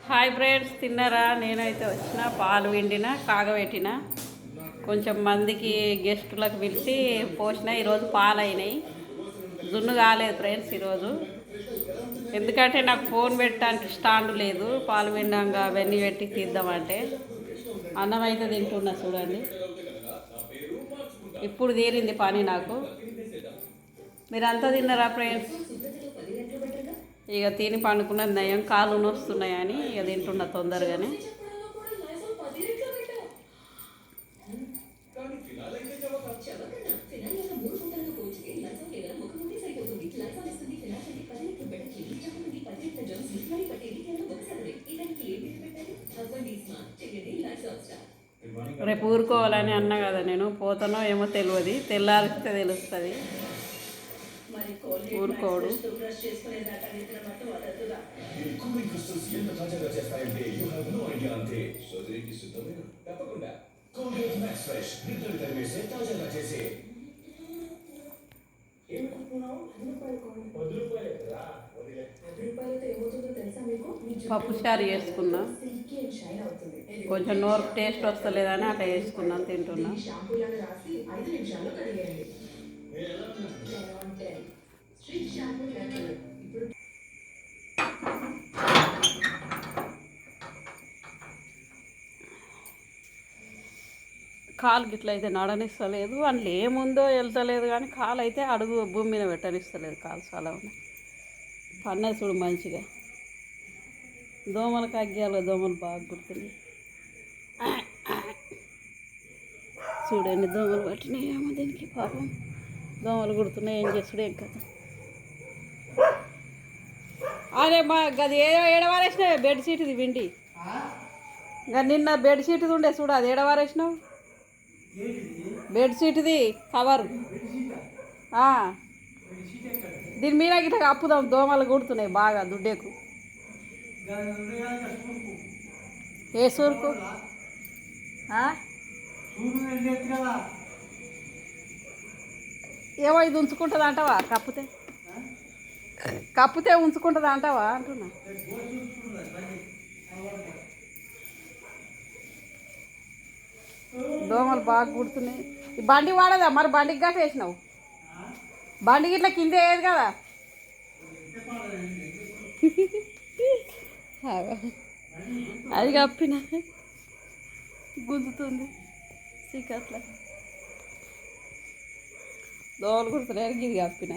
Hi friends, తిన్నారా? నేనైతే వచ్చిన పాలు విండిన కాగబెట్టిన కొంచెం మందికి గెస్టులకు పిలిచి పోసిన. ఈరోజు పాలు అయినాయి, జున్ను కాలేదు ఫ్రెండ్స్ ఈరోజు. ఎందుకంటే నాకు ఫోన్ పెట్టడానికి స్టాండ్ లేదు. పాలు విండంగా అవన్నీ పెట్టి తీద్దామంటే అన్నం అయితే తింటున్నా చూడండి. ఇప్పుడు తీరింది పని నాకు. మీరంతా తిన్నారా ఫ్రెండ్స్? ఇక తిని పండుకున్నది నయం, కాళ్ళు నొస్తున్నాయని ఇక తింటున్నా తొందరగానే. రేపు ఊరుకోవాలని అన్నా కదా, నేను పోతానో ఏమో తెలియదు, తెల్లారిస్తే తెలుస్తుంది. ఊరుకోడు. పప్పు చారు చేసుకున్నాం. కొంచెం నోరు టేస్ట్ వస్తలేదని అట్లా వేసుకున్నాం, తింటున్నాం. కాలు గిట్ల అయితే నడనిస్తలేదు, అందులో ఏముందో వెళ్తలేదు, కానీ కాలు అయితే అడుగు భూమి మీద పెట్టనిస్తలేదు. కాలు చాలా ఉన్నాయి. పన్నది చూడు మంచిగా. దోమలకు అగ్గాలి, దోమలు బాగా గుర్తున్నాయి. చూడండి దోమలు పట్టినాయి ఏమో దీనికి. పాపం దోమలు కుడుతున్నాయి, ఏం చేస్తుడు ఏం కదా. అరే మా గది ఏడవారేసినావు బెడ్షీట్ది విండి. ఇంకా నిన్న బెడ్షీట్ది ఉండే చూడు, అది ఏడవారేసినావు. బెడ్షీట్ది కవర్ దీని మీద గిట్లా కప్పుదాం, దోమలు కుడుతున్నాయి బాగా దుడ్డేకు. ఏ సూరుకు ఏమో ఇది ఉంచుకుంటుంది అంటావా? కప్పుతే ఉంచుకుంటుంది అంటావా అంటున్నా. దోమలు బాగా కుడుతున్నాయి. ఈ బండి వాడదా మరి? బండికి గట్ట వేసినావు, బండికి ఇట్లా కింద వేయదు కదా. అది కప్పిన గుంజుతుంది సీకట్ల. దోమలు కుడుతున్నాయి, ఇది కప్పిన.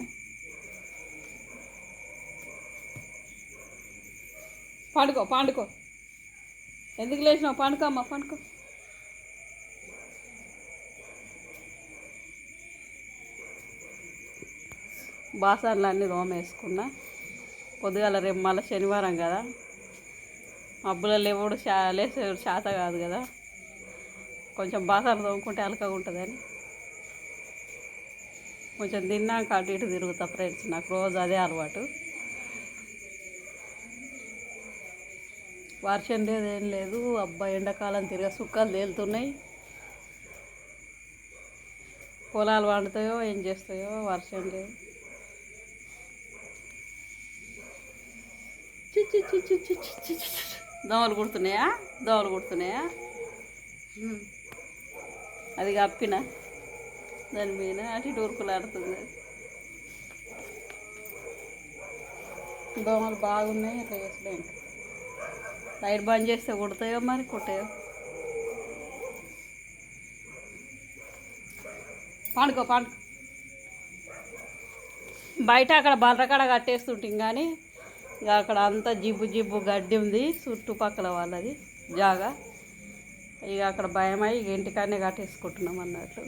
పండుకో. ఎందుకు లేచినావు? పండుకో అమ్మ, పండుకో. బాసన్లు అన్నీ వేసుకున్నా. పొద్దుగాల రేపు మళ్ళీ శనివారం కదా, మబ్బులలో లేవుడు లేసేవాడు శాత కాదు కదా. కొంచెం బాసన్లు తోముకుంటే అలకగా ఉంటుందని కొంచెం తిన్నాక అటు ఇటు తిరుగుతా ఫ్రెండ్స్. నాకు రోజు అదే అలవాటు. వర్షం లేదు, ఏం లేదు. అబ్బాయి ఎండాకాలం తిరిగా సుక్కలు తేలుతున్నాయి. పొలాలు వండుతాయో ఏం చేస్తాయో, వర్షం లేదు. దోమలు కుడుతున్నాయా? అది కప్పిన దాని మీద అటు ఇటు ఉరుకులాడుతుంది. దోమలు బాగున్నాయి. అట్లా చేస్తే ఇంకా లైట్ బంద్ చేస్తే కుడతాయో మరి కుట్టాయో. పండుకో. బయట అక్కడ బర్రకాడ కట్టేస్తుంటాం, కానీ ఇక అక్కడ అంతా జిబ్బు గడ్డి ఉంది చుట్టుపక్కల వాళ్ళది జాగా. ఇక అక్కడ భయమై ఇక ఇంటికాడనే కట్టేసుకుంటున్నాం అన్నట్లు.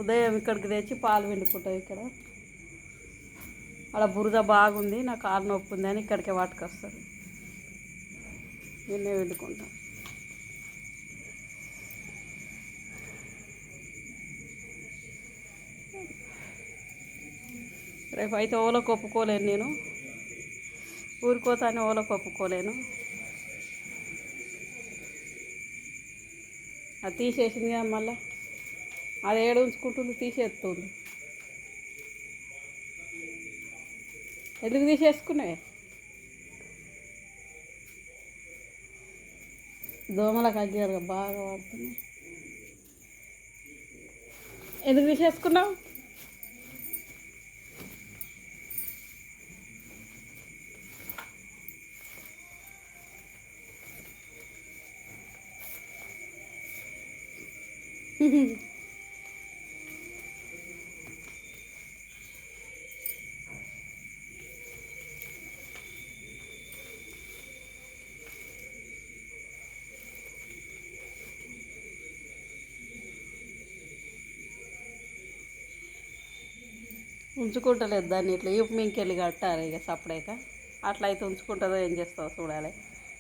ఉదయం ఇక్కడికి తెచ్చి పాలు పిండుకుంటాం. ఇక్కడ అక్కడ బురద బాగుంది, నా కాలు నొప్పి ఉంది అని ఇక్కడికే పట్టుకొస్తారు. నిన్నే పిండుకుంటాం. రేపు అయితే ఓలకు ఒప్పుకోలేను, నేను ఊరికోతానే ఓలకు ఒప్పుకోలేను. అది తీసేసింది కదా, మళ్ళీ అది ఏడు ఉంచుకుంటుంది, తీసేస్తుంది. ఎందుకు తీసేసుకున్నావే? దోమలకు అగ్గారు బాగా పడుతున్నాయి. ఎందుకు తీసేసుకున్నావు? ఉంచుకుంటలేదు దాన్ని, ఇట్లా ఈపు మీంకెళ్ళి కట్టాలి ఇక సపరేక. అట్లా అయితే ఉంచుకుంటుందో ఏం చేస్తావో చూడాలి.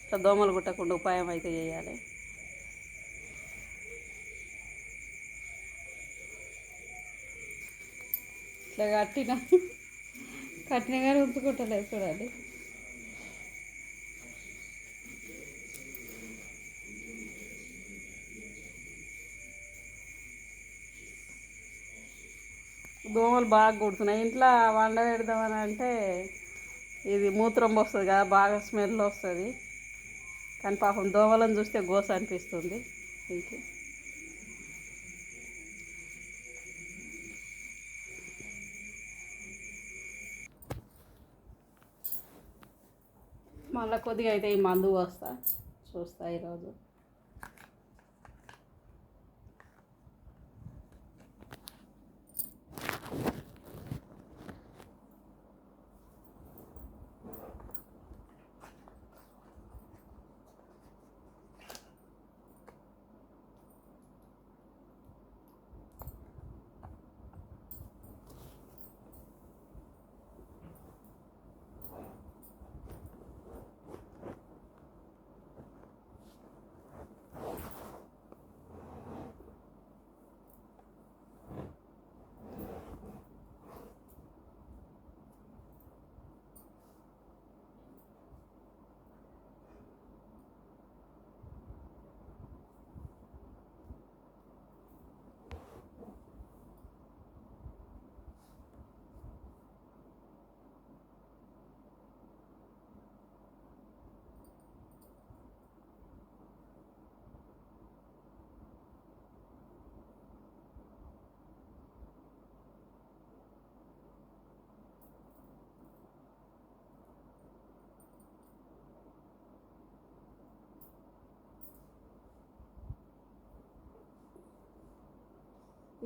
ఇట్లా దోమలు కుట్టకుండా ఉపాయం అయితే చేయాలి. ఇట్లా కట్టిన కానీ ఉంచుకుంటలేదు చూడాలి. దోమలు బాగా కుడుతున్నాయి. ఇంట్లో వండ పెడదామని అంటే ఇది మూత్రం వస్తుంది కదా, బాగా స్మెల్ వస్తుంది. కానీ పాపం దోమలను చూస్తే గోస అనిపిస్తుంది. ఇంకే మళ్ళీ కొద్దిగా అయితే ఈ మందు చూస్తా ఈరోజు.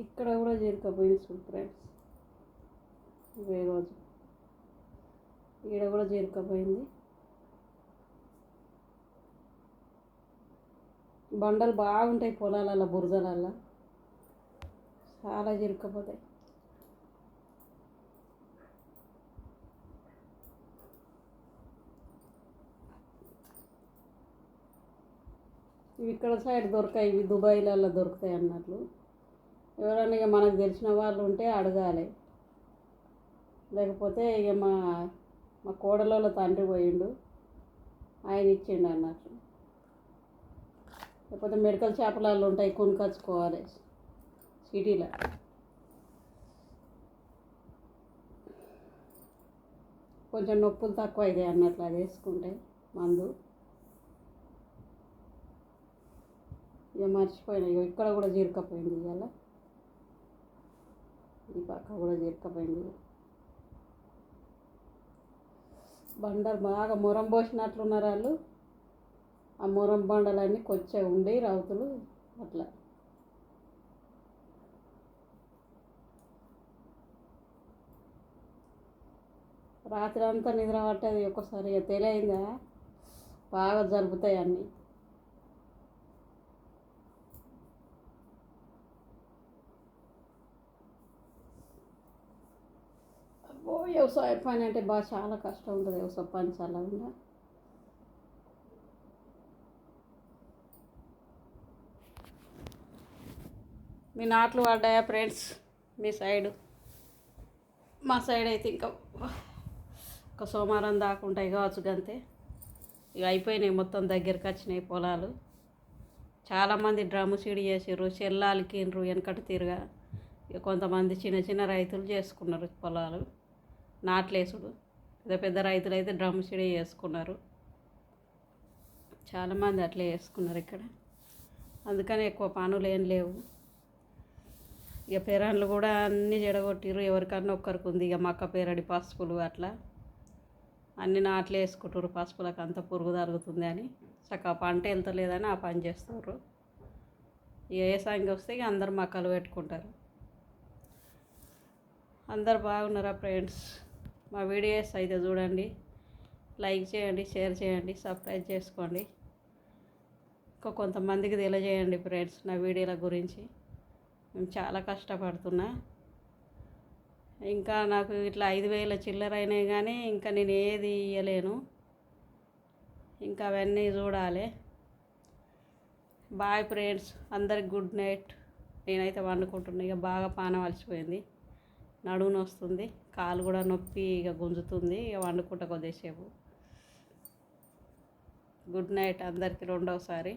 ఇక్కడ కూడా చేరుకపోయింది చూడు ఫ్రెండ్స్. ఇదే రోజు ఈడ కూడా చేరుకపోయింది. బండలు బాగుంటాయి పొలాలల్లో, బురదలల్లో చాలా చేరుకపోతాయి. ఇవి ఇక్కడ సైడ్ దొరకాయి, ఇవి దుబాయ్లలో దొరుకుతాయి అన్నట్లు. ఎవరైనా ఇక మనకు తెలిసిన వాళ్ళు ఉంటే అడగాలి. లేకపోతే ఇక మా కోడలోళ్ళ తండ్రి పోయిండు, ఆయన ఇచ్చిండు అన్నట్లు. లేకపోతే మెడికల్ షాపులలో ఉంటాయి, కొనుకొచ్చుకోవాలి సిటీలో. కొంచెం నొప్పులు తక్కువ అవుతాయి అన్నట్లు అది వేసుకుంటే మందు. ఇక మర్చిపోయినా, ఇక ఇక్కడ కూడా జీరకపోయింది. ఇవాళ ఈ పక్క కూడా జీరకపోయింది. బండలు బాగా మొరం పోసినట్లున్నారు వాళ్ళు. ఆ మొరం బండలన్నీ కొంచెం ఉండి రౌతులు అట్లా. రాత్రి అంతా నిద్ర పట్టేది ఒక్కసారి తెలియందా, బాగా జరుపుతాయి అన్నీ. వ్యవసాయ పని అంటే బాగా చాలా కష్టం ఉంటుంది. వ్యవసాయ పని చాలా ఉందా. మీ నాట్లు పడ్డాయా ఫ్రెండ్స్ మీ సైడు? మా సైడ్ అయితే ఇంకా ఒక సోమవారం దాకా ఉంటాయి కావచ్చు, అంతే. ఇక అయిపోయినాయి, మొత్తం దగ్గరికి వచ్చినాయి పొలాలు. చాలామంది డ్రమ్ము సీడ్ చేసారు, చెల్లాలికిండ్రు వెనకటి తిరగా. ఇక కొంతమంది చిన్న చిన్న రైతులు చేసుకున్నారు పొలాలు నాట్లేసుడు. పెద్ద పెద్ద రైతులు అయితే డ్రమ్ము సీడ్ చేసుకున్నారు. చాలామంది అట్లే చేసుకున్నారు ఇక్కడ. అందుకని ఎక్కువ పనులు ఏం లేవు. ఇక పేరాన్లు కూడా అన్నీ జడగొట్టిర్రు. ఎవరికన్నా ఒక్కరికి ఉంది ఇక మక్క పేరడి పసుపులు అట్లా అన్నీ నాట్లు వేసుకుంటారు. పసుపులకు అంత పురుగు తరుగుతుంది అని చక్కగా పంట వెళ్తలేదని ఆ పని చేస్తారు. ఇక ఏసాంగి వస్తే ఇక అందరు మక్కలు పెట్టుకుంటారు. అందరు బాగున్నారా ఫ్రెండ్స్? మా వీడియోస్ అయితే చూడండి, లైక్ చేయండి, షేర్ చేయండి, సబ్స్క్రైబ్ చేసుకోండి. ఇంకా కొంతమందికి తెలియజేయండి ఫ్రెండ్స్ నా వీడియోల గురించి. నేను చాలా కష్టపడుతున్నా. ఇంకా నాకు ఇట్లా 5,000 చిల్లర అయినాయి కానీ ఇంకా నేను ఏది ఇయ్యలేను. ఇంకా అవన్నీ చూడాలి. బాయ్ ఫ్రెండ్స్, అందరికి గుడ్ నైట్. నేనైతే వండుకుంటున్నా. ఇక బాగా పానం అలసిపోయింది, నడుము నొస్తుంది, కాలు కూడా నొప్పి ఇక గుంజుతుంది. ఇక వండుకుంటా కొద్దిసేపు. గుడ్ నైట్ అందరికి రెండోసారి.